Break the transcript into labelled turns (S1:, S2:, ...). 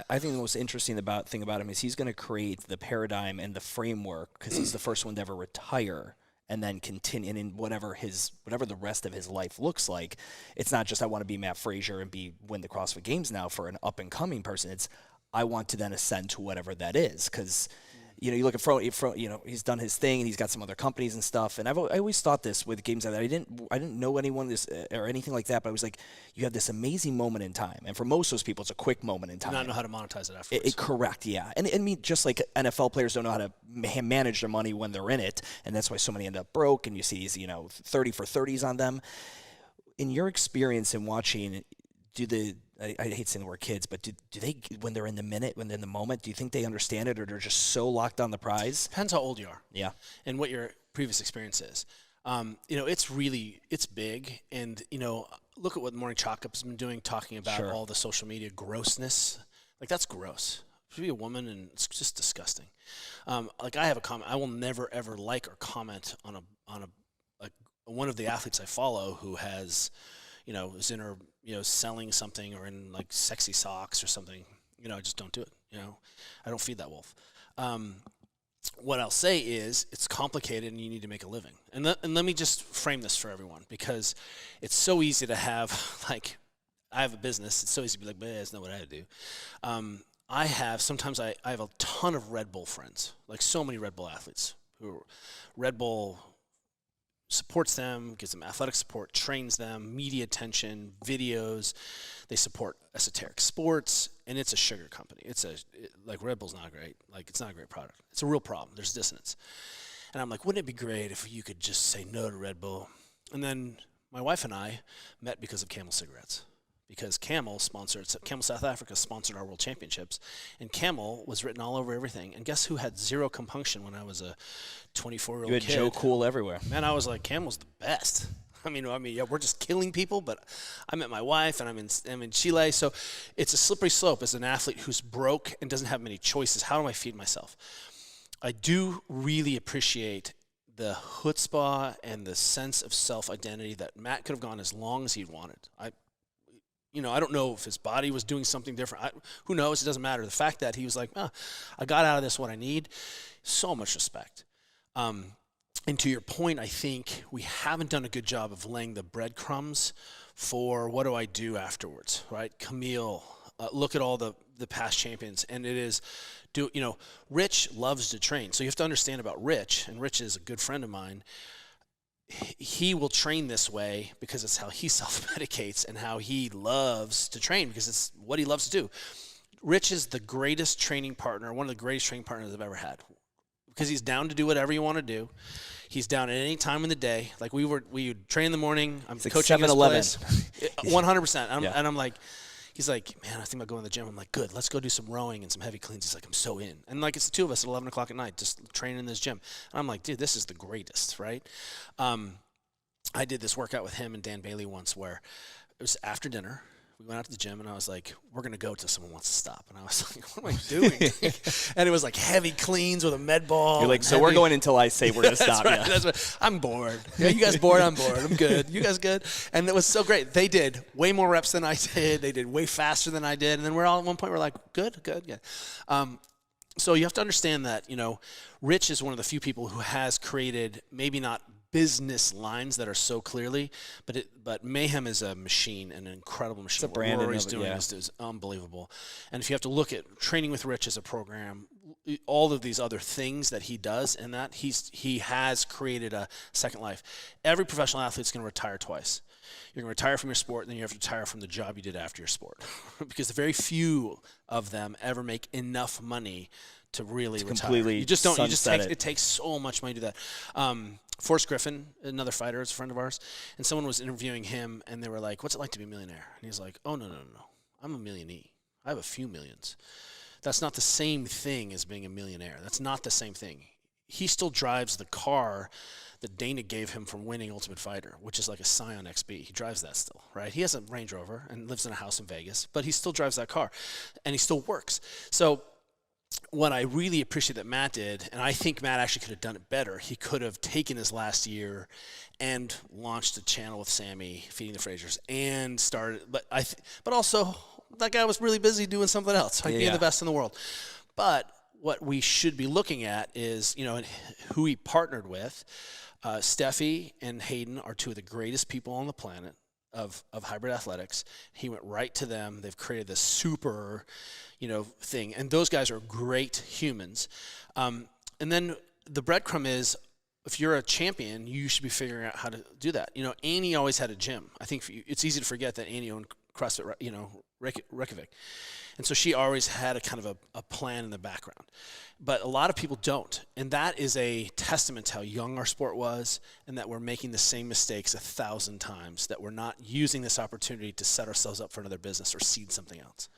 S1: I think the most interesting thing about him is he's going to create the paradigm and the framework because he's the first one to ever retire and then continue in whatever the rest of his life looks like. It's not just I want to be Matt Frazier and win the CrossFit Games now for an up and coming person. It's I want to then ascend to whatever that is because. You look at Fro, he's done his thing, and he's got some other companies and stuff. And I always thought this with games like that. I didn't know anyone or anything like that, but I was like, you have this amazing moment in time. And for most of those people, it's a quick moment in time.
S2: Not know how to monetize it afterwards.
S1: Correct, yeah. And I mean, just like NFL players don't know how to manage their money when they're in it, and that's why so many end up broke, and you see these, 30 for 30s on them. In your experience in watching, I hate saying the word kids, but do they, when they're in the moment, do you think they understand it or they're just so locked on the prize?
S2: Depends how old you are.
S1: Yeah.
S2: And what your previous experience is. It's big. And, look at what Morning Chalk Up has been doing, talking about all the social media grossness. Like, that's gross. To be a woman, and it's just disgusting. I have a comment. I will never, ever like or comment on one of the athletes I follow who has, is in her, selling something or in like sexy socks or something, I just don't do it. I don't feed that wolf. What I'll say is it's complicated and you need to make a living. And let me just frame this for everyone because it's so easy to have I have a business. It's so easy to be like, that's not what I do. I have a ton of Red Bull friends, like so many Red Bull athletes who Red Bull supports them, gives them athletic support, trains them, media attention, videos. They support esoteric sports, and it's a sugar company. Red Bull's not great. It's not a great product. It's a real problem. There's dissonance. And I'm like, wouldn't it be great if you could just say no to Red Bull? And then my wife and I met because of Camel cigarettes. Because Camel South Africa sponsored our World Championships, and Camel was written all over everything. And guess who had zero compunction when I was a 24-year-old kid?
S1: You had Joe Cool everywhere.
S2: Man, I was like, Camel's the best. I mean, yeah, we're just killing people, but I met my wife, and I'm in Chile, so it's a slippery slope as an athlete who's broke and doesn't have many choices. How do I feed myself? I do really appreciate the chutzpah and the sense of self-identity that Matt could have gone as long as he wanted. I don't know if his body was doing something different. Who knows? It doesn't matter. The fact that he was like, I got out of this what I need, so much respect. And to your point, I think we haven't done a good job of laying the breadcrumbs for what do I do afterwards, right? Camille, look at all the past champions, and it is, Rich loves to train. So you have to understand about Rich, and Rich is a good friend of mine. He will train this way because it's how he self-medicates and how he loves to train because it's what he loves to do. Rich is the greatest training partner, one of the greatest training partners I've ever had because he's down to do whatever you want to do. He's down at any time in the day. Like we would train in the morning. I'm coaching his place. 100%. And I'm like, he's like, man, I think about going to the gym. I'm like, good, let's go do some rowing and some heavy cleans. He's like, I'm so in. And it's the two of us at 11 o'clock at night just training in this gym. And I'm like, dude, this is the greatest, right? I did this workout with him and Dan Bailey once where it was after dinner. We went out to the gym, and I was like, we're going to go till someone wants to stop. And I was like, what am I doing? And it was like heavy cleans with a med ball.
S1: You're like, so we're going until I say we're going to stop.
S2: Right,
S1: yeah.
S2: That's right. I'm bored. Yeah, you guys bored? I'm bored. I'm good. You guys good? And it was so great. They did way more reps than I did. They did way faster than I did. And then we're all at one point, we're like, good, yeah. So you have to understand that, Rich is one of the few people who has created maybe not business lines that are so clearly, but Mayhem is a machine, an incredible machine.
S1: It's a brand.
S2: What Rory's doing is unbelievable. And if you have to look at training with Rich as a program, all of these other things that he does, and that he has created a second life. Every professional athlete's going to retire twice. You're going to retire from your sport, and then you have to retire from the job you did after your sport, because very few of them ever make enough money to really retire.
S1: Completely
S2: You just don't.
S1: it
S2: Takes so much money to do that. Forrest Griffin, another fighter, is a friend of ours, and someone was interviewing him, and they were like, "What's it like to be a millionaire?" And he's like, "Oh no, I'm a millionaire. I have a few millions. That's not the same thing as being a millionaire. That's not the same thing. He still drives the car that Dana gave him from winning Ultimate Fighter, which is like a Scion XB. He drives that still, right? He has a Range Rover and lives in a house in Vegas, but he still drives that car, and he still works. So what I really appreciate that Matt did, and I think Matt actually could have done it better, he could have taken his last year and launched a channel with Sammy, Feeding the Fraziers, and started, but also that guy was really busy doing something else, like being the best in the world. But what we should be looking at is, who he partnered with. Steffi and Hayden are two of the greatest people on the planet of hybrid athletics. He went right to them. They've created this super, thing. And those guys are great humans. And then the breadcrumb is, if you're a champion, you should be figuring out how to do that. Annie always had a gym. I think it's easy to forget that Annie owned CrossFit, Reykjavik. And so she always had a kind of a plan in the background. But a lot of people don't. And that is a testament to how young our sport was, and that we're making the same mistakes 1,000 times, that we're not using this opportunity to set ourselves up for another business or seed something else.